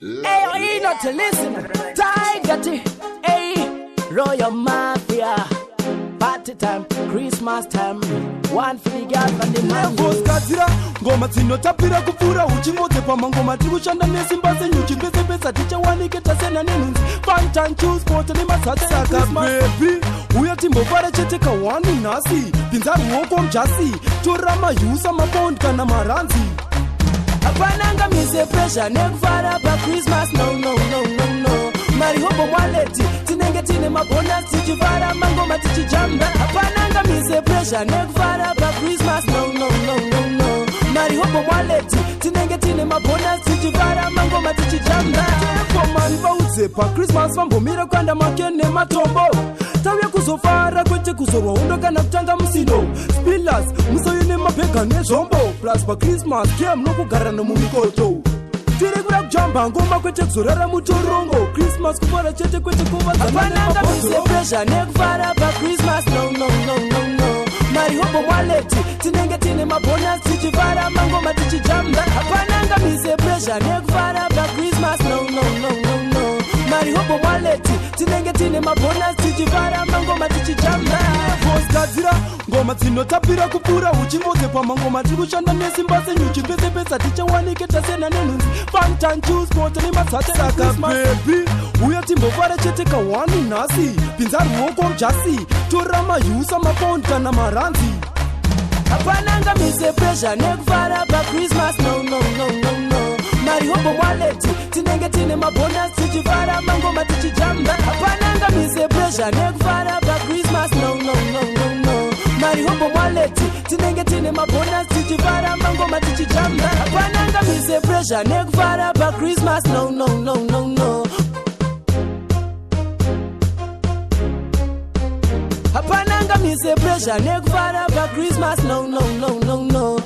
Hey, you not to listen. Tiger T, hey, Royal Mafia. Party time, Christmas time. One for the girl and the man. Kazira, ngoma tinotapira kupura uchimote pamangoma tikushanda nesimba zenyu chipesa ticha waniketa sena nenunzi Fanta choose sport ni masata saka baby uya timbovara chete kawani nasi pinzaru woko mjasi turama yusa mabond kana maranzi Apananga mise pressure nekufara pa Christmas no Mari hobo mwaleti tinenge tine mabonus tichivara mangoma tichijamba Apananga mise pressure nekufara pa Christmas no Mari hobo mwaleti tinenge tine mabonus tichivara mangoma tichijamba Kwa mani vauze pa Christmas vambomira kwanda makene matombo Tawe kuzofara kwete kuzorwa undoka na kutanga musindo Spillers, musoyine mapega nezombo Plus pa Christmas, kem no kugara no mumikoto Tiri kura kujamba ngoma kwete kuzorara mutorongo Christmas kufara chete kwete kuva zamane Apananga mise pressure nekufara pa Christmas no Mari hobo mwaleti tinenge tine mabonus tichivara mangoma tichijamba Apananga mise pressure nekufara pa Christmas no Mari hobo mwaleti tinenge tine mabonus tichivara mangoma tichijamba Kazira, ngoma tinotapira kupura uchimote pamangoma tikushanda nesimba zenyu chipesa ticha waniketa sena nenunzi Fanta choose sport ni masata saka baby uya timbovara chete kawani nasi pinzaru woko mjasi turama yusa mabond kana maranzi Apananga mise pressure nekufara pa Christmas no Mari hobo mwaleti tinenge tine mabonus tichivara mangoma tichijamba Apananga mise pressure nekufara pa Christmas no Mari hobo mwaleti tinenge tine mabonus tichivara mangoma tichijamba Apananga mise pressure nekufara pa Christmas no Apananga mise pressure nekufara pa Christmas no